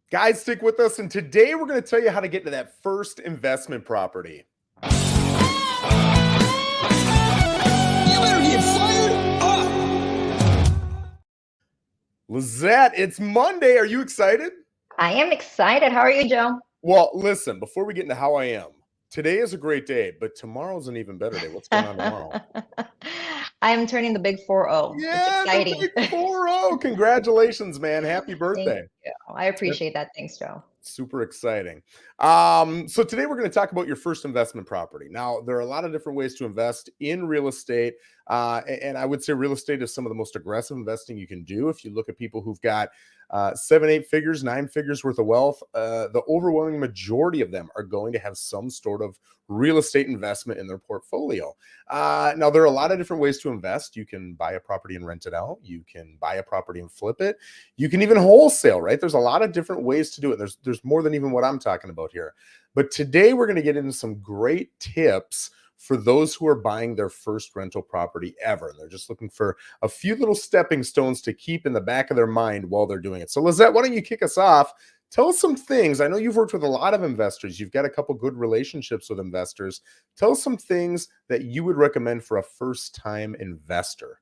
Guys, stick with us. And today we're going to tell you how to get into that first investment property. You better get fired up. Lissette, it's Monday. Are you excited? I am excited. How are you, Joe? Well, listen, before we get into how I am, today is a great day, but tomorrow's an even better day. What's going on tomorrow? I'm turning the big 4-0. It's Yeah, exciting. the big 4-0. Congratulations, man. Happy birthday. Thank you. I appreciate that. Thanks, Joe. Super exciting. So today we're going to talk about your first investment property. Now, there are a lot of different ways to invest in real estate. And I would say real estate is some of the most aggressive investing you can do. If you look at people who've got 7, 8 figures, 9 figures worth of wealth, the overwhelming majority of them are going to have some sort of real estate investment in their portfolio. Now, there are a lot of different ways to invest. You can buy a property and rent it out. You can buy a property and flip it. You can even wholesale, right? There's a lot of different ways to do it. There's more than even what I'm talking about here. But today we're going to get into some great tips for those who are buying their first rental property ever. And they're just looking for a few little stepping stones to keep in the back of their mind while they're doing it. So Lissette, why don't you kick us off? Tell us some things. I know you've worked with a lot of investors. You've got a couple good relationships with investors. Tell us some things that you would recommend for a first-time investor.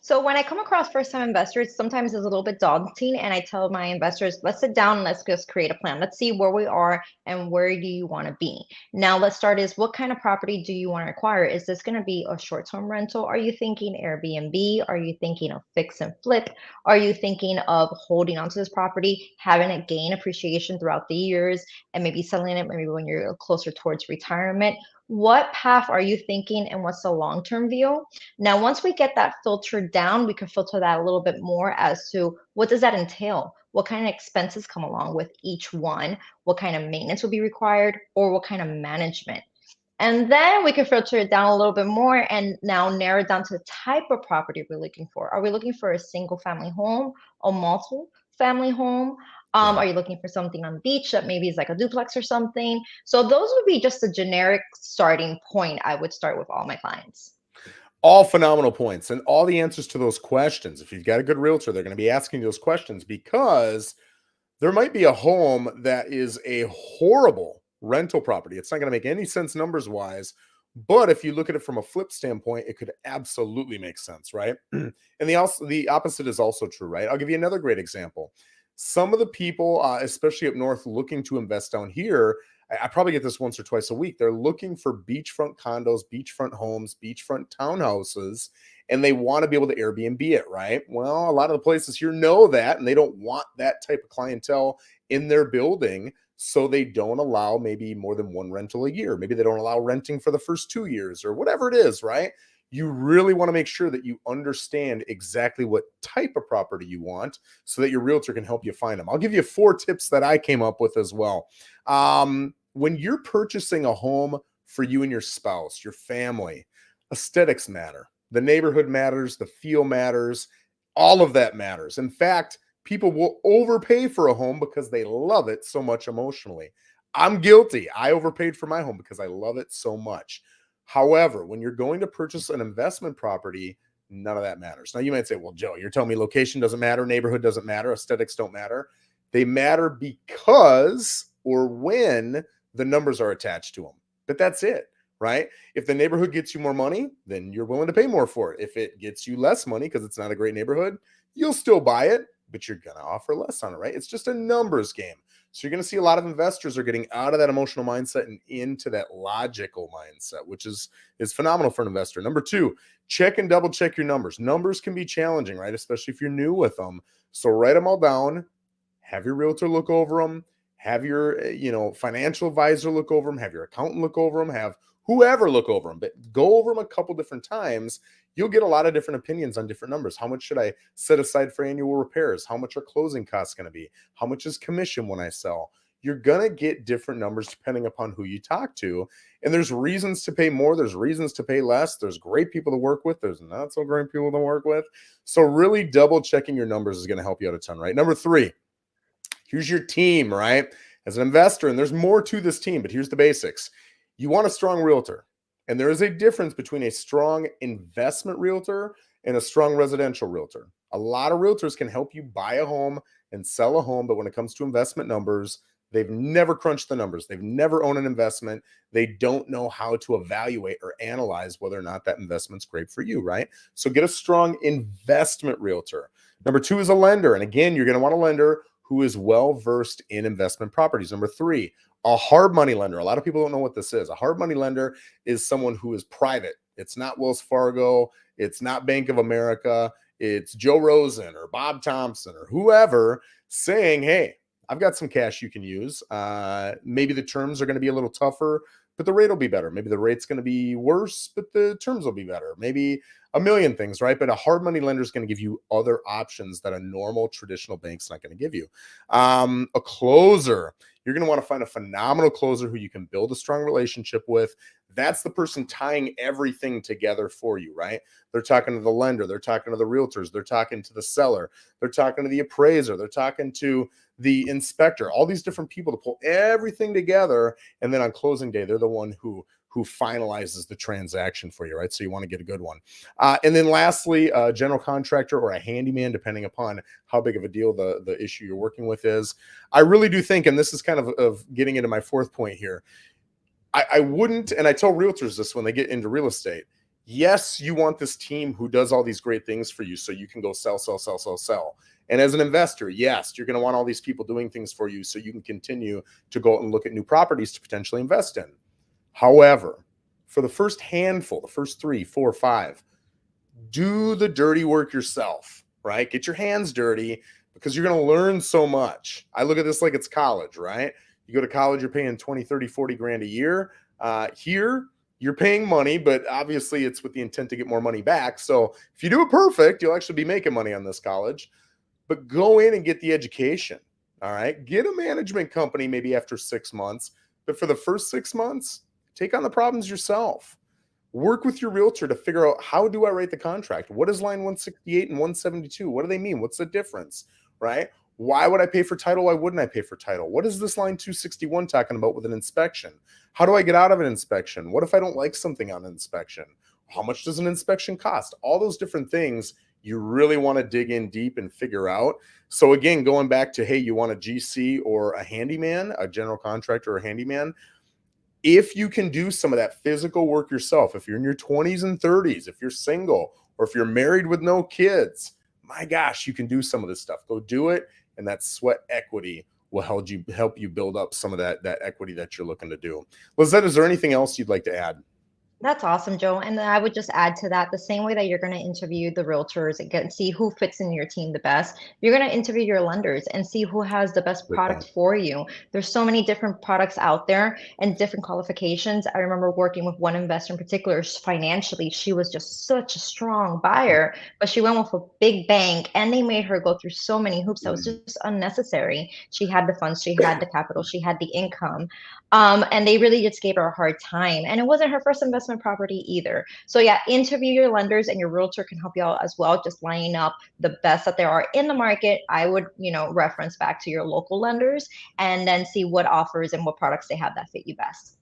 So when I come across first-time investors, sometimes it's a little bit daunting, and I tell my investors, let's sit down and let's just create a plan. Let's see where we are and where do you want to be. Now, let's start is what kind of property do you want to acquire? Is this going to be a short-term rental? Are you thinking Airbnb? Are you thinking of fix and flip? Are you thinking of holding onto this property, having it gain appreciation throughout the years, and maybe selling it maybe when you're closer towards retirement? What path are you thinking, and what's the long-term view? Now, once we get that filtered down, we can filter that a little bit more as to what does that entail? What kind of expenses come along with each one? What kind of maintenance will be required, or what kind of management? And then we can filter it down a little bit more and now narrow it down to the type of property we're looking for. Are we looking for a single family home, a multiple family home? Are you looking for something on the beach that maybe is like a duplex or something? So those would be just a generic starting point I would start with all my clients. All phenomenal points and all the answers to those questions. If you've got a good realtor, they're going to be asking those questions because there might be a home that is a horrible rental property. It's not going to make any sense numbers wise. But if you look at it from a flip standpoint, it could absolutely make sense, right? And the opposite is also true, right? I'll give you another great example. Some of the people, especially up north, looking to invest down here, I probably get this once or twice a week. They're looking for beachfront condos, beachfront homes, beachfront townhouses, and they want to be able to Airbnb it, right? Well, a lot of the places here know that, and they don't want that type of clientele in their building. So they don't allow maybe more than one rental a year. Maybe they don't allow renting for the first 2 years or whatever it is, right? You really want to make sure that you understand exactly what type of property you want so that your realtor can help you find them. I'll give you 4 tips that I came up with as well. When you're purchasing a home for you and your spouse, your family, aesthetics matter. The neighborhood matters. The feel matters. All of that matters. In fact, people will overpay for a home because they love it so much emotionally. I'm guilty. I overpaid for my home because I love it so much. However, when you're going to purchase an investment property, none of that matters. Now, you might say, well, Joe, you're telling me location doesn't matter, neighborhood doesn't matter, aesthetics don't matter. They matter because or when the numbers are attached to them. But that's it, right? If the neighborhood gets you more money, then you're willing to pay more for it. If it gets you less money because it's not a great neighborhood, you'll still buy it, but you're going to offer less on it, right? It's just a numbers game. So you're going to see a lot of investors are getting out of that emotional mindset and into that logical mindset, which is phenomenal for an investor. Number 2, check and double check your numbers. Numbers can be challenging, right? Especially if you're new with them. So write them all down, have your realtor look over them, have your financial advisor look over them, have your accountant look over them, have whoever look over them, but go over them a couple different times. You'll get a lot of different opinions on different numbers. How much should I set aside for annual repairs? How much are closing costs going to be? How much is commission when I sell? You're going to get different numbers depending upon who you talk to. And there's reasons to pay more. There's reasons to pay less. There's great people to work with. There's not so great people to work with. So really double checking your numbers is going to help you out a ton, right? Number 3, here's your team, right? As an investor, and there's more to this team, but here's the basics. You want a strong realtor. And there is a difference between a strong investment realtor and a strong residential realtor. A lot of realtors can help you buy a home and sell a home, but when it comes to investment numbers, they've never crunched the numbers. They've never owned an investment. They don't know how to evaluate or analyze whether or not that investment's great for you, right? So get a strong investment realtor. Number 2 is a lender. And again, you're going to want a lender who is well versed in investment properties. Number 3, a hard money lender. A lot of people don't know what this is. A hard money lender is someone who is private. It's not Wells Fargo. It's not Bank of America. It's Joe Rosen or Bob Thompson or whoever saying, hey, I've got some cash you can use. Maybe the terms are going to be a little tougher, but the rate will be better. Maybe the rate's going to be worse, but the terms will be better. Maybe a million things, right? But a hard money lender is going to give you other options that a normal traditional bank's not going to give you. A closer, you're going to want to find a phenomenal closer who you can build a strong relationship with. That's the person tying everything together for you, right? They're talking to the lender, they're talking to the realtors, they're talking to the seller, they're talking to the appraiser, they're talking to the inspector, all these different people to pull everything together. And then on closing day, they're the one who finalizes the transaction for you, right? So you want to get a good one. And then lastly, a general contractor or a handyman, depending upon how big of a deal the issue you're working with is. I really do think, and this is kind of getting into my 4th point here, I wouldn't, and I tell realtors this when they get into real estate, yes, you want this team who does all these great things for you so you can go sell, sell, sell, sell, sell. And as an investor, yes, you're going to want all these people doing things for you so you can continue to go out and look at new properties to potentially invest in. However, for the first handful, the first 3, 4, 5, do the dirty work yourself, right? Get your hands dirty because you're going to learn so much. I look at this like it's college, right? You go to college, you're paying 20, 30, 40 grand a year. Here, you're paying money, but obviously it's with the intent to get more money back. So if you do it perfect, you'll actually be making money on this college. But go in and get the education, all right? Get a management company maybe after 6 months. But for the first 6 months, take on the problems yourself. Work with your realtor to figure out, how do I write the contract? What is line 168 and 172? What do they mean? What's the difference, right? Why would I pay for title? Why wouldn't I pay for title? What is this line 261 talking about with an inspection? How do I get out of an inspection? What if I don't like something on an inspection? How much does an inspection cost? All those different things you really want to dig in deep and figure out. So again, going back to, hey, you want a GC or a handyman, a general contractor or a handyman, if you can do some of that physical work yourself, if you're in your 20s and 30s, if you're single, or if you're married with no kids, my gosh, you can do some of this stuff. Go do it. And that sweat equity will help you build up some of that equity that you're looking to do. Lissette, is there anything else you'd like to add? That's awesome, Joe. And then I would just add to that, the same way that you're going to interview the realtors and see who fits in your team the best, you're going to interview your lenders and see who has the best Good product point. for you. There's so many different products out there and different qualifications. I remember working with one investor in particular. Financially, she was just such a strong buyer, but she went with a big bank and they made her go through so many hoops that was just unnecessary. She had the funds, she had the capital, she had the income. And they really just gave her a hard time. And it wasn't her first investment property either. So yeah, interview your lenders, and your realtor can help you out as well. Just lining up the best that there are in the market. I would, reference back to your local lenders and then see what offers and what products they have that fit you best.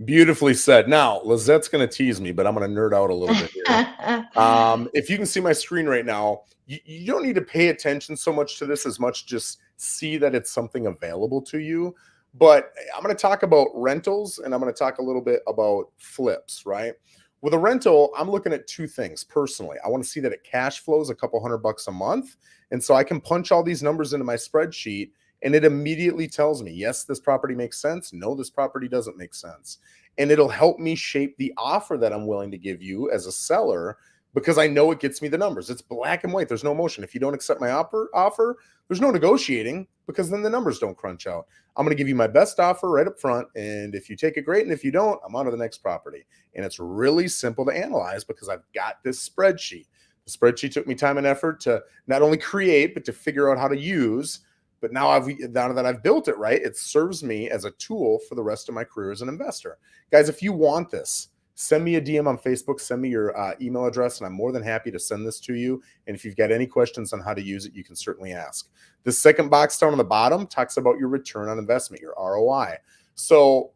Beautifully said. Now, Lizette's going to tease me, but I'm going to nerd out a little bit here. If you can see my screen right now, you don't need to pay attention so much to this as much just see that it's something available to you. But I'm going to talk about rentals and I'm going to talk a little bit about flips, right? With a rental, I'm looking at 2 things personally. I want to see that it cash flows a couple $100 a month. And so I can punch all these numbers into my spreadsheet and it immediately tells me, yes, this property makes sense. No, this property doesn't make sense. And it'll help me shape the offer that I'm willing to give you as a seller because I know it gets me the numbers. It's black and white. There's no emotion. If you don't accept my offer, there's no negotiating because then the numbers don't crunch out. I'm going to give you my best offer right up front. And if you take it, great. And if you don't, I'm on to the next property. And it's really simple to analyze because I've got this spreadsheet. The spreadsheet took me time and effort to not only create, but to figure out how to use. But now that I've built it right, it serves me as a tool for the rest of my career as an investor. Guys, if you want this, send me a DM on Facebook, send me your email address, and I'm more than happy to send this to you. And if you've got any questions on how to use it, you can certainly ask. The second box down on the bottom talks about your return on investment, your ROI. So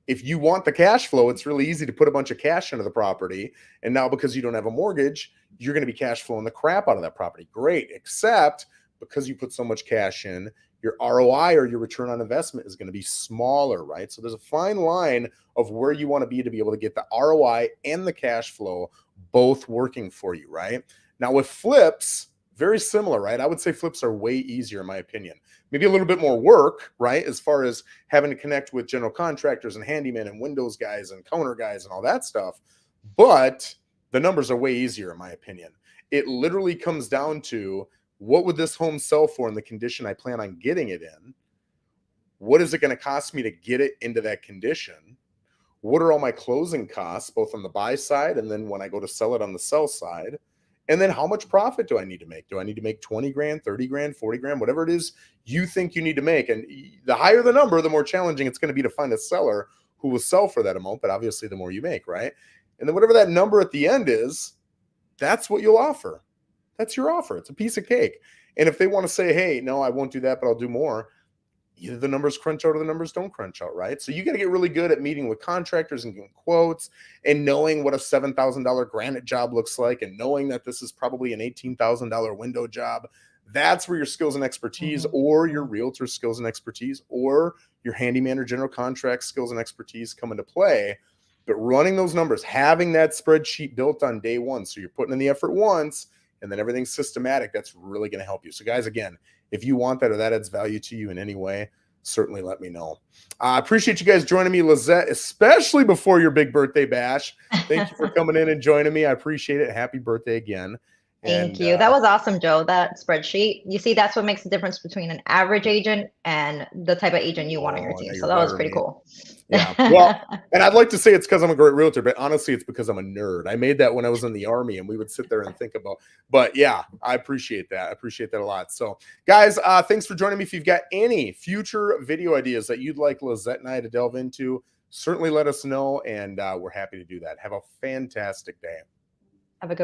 if you want the cash flow, it's really easy to put a bunch of cash into the property. And now because you don't have a mortgage, you're going to be cash flowing the crap out of that property. Great, except because you put so much cash in, your ROI or your return on investment is going to be smaller, right? So there's a fine line of where you want to be able to get the ROI and the cash flow both working for you, right? Now with flips, very similar, right? I would say flips are way easier in my opinion. Maybe a little bit more work, right? As far as having to connect with general contractors and handymen and windows guys and counter guys and all that stuff. But the numbers are way easier in my opinion. It literally comes down to, what would this home sell for in the condition I plan on getting it in? What is it going to cost me to get it into that condition? What are all my closing costs, both on the buy side and then when I go to sell it on the sell side? And then how much profit do I need to make? Do I need to make 20 grand, 30 grand, 40 grand, whatever it is you think you need to make? And the higher the number, the more challenging it's going to be to find a seller who will sell for that amount. But obviously the more you make, right? And then whatever that number at the end is, that's what you'll offer. That's your offer. It's a piece of cake. And if they want to say, hey, no, I won't do that, but I'll do more, either the numbers crunch out or the numbers don't crunch out, right? So you got to get really good at meeting with contractors and getting quotes and knowing what a $7,000 granite job looks like and knowing that this is probably an $18,000 window job. That's where your skills and expertise or your realtor skills and expertise or your handyman or general contract skills and expertise come into play. But running those numbers, having that spreadsheet built on day one, so you're putting in the effort once and then everything's systematic, that's really going to help you. So guys, again, if you want that or that adds value to you in any way, certainly let me know. I appreciate you guys joining me, Lissette, especially before your big birthday bash. Thank you for coming in and joining me. I appreciate it. Happy birthday again. Thank you. That was awesome, Joe. That spreadsheet. You see, that's what makes the difference between an average agent and the type of agent you want on your team. So that was pretty cool. Yeah. Well, and I'd like to say it's because I'm a great realtor, but honestly, it's because I'm a nerd. I made that when I was in the Army and we would sit there and think about, but yeah, I appreciate that. I appreciate that a lot. So guys, thanks for joining me. If you've got any future video ideas that you'd like Lissette and I to delve into, certainly let us know. And we're happy to do that. Have a fantastic day.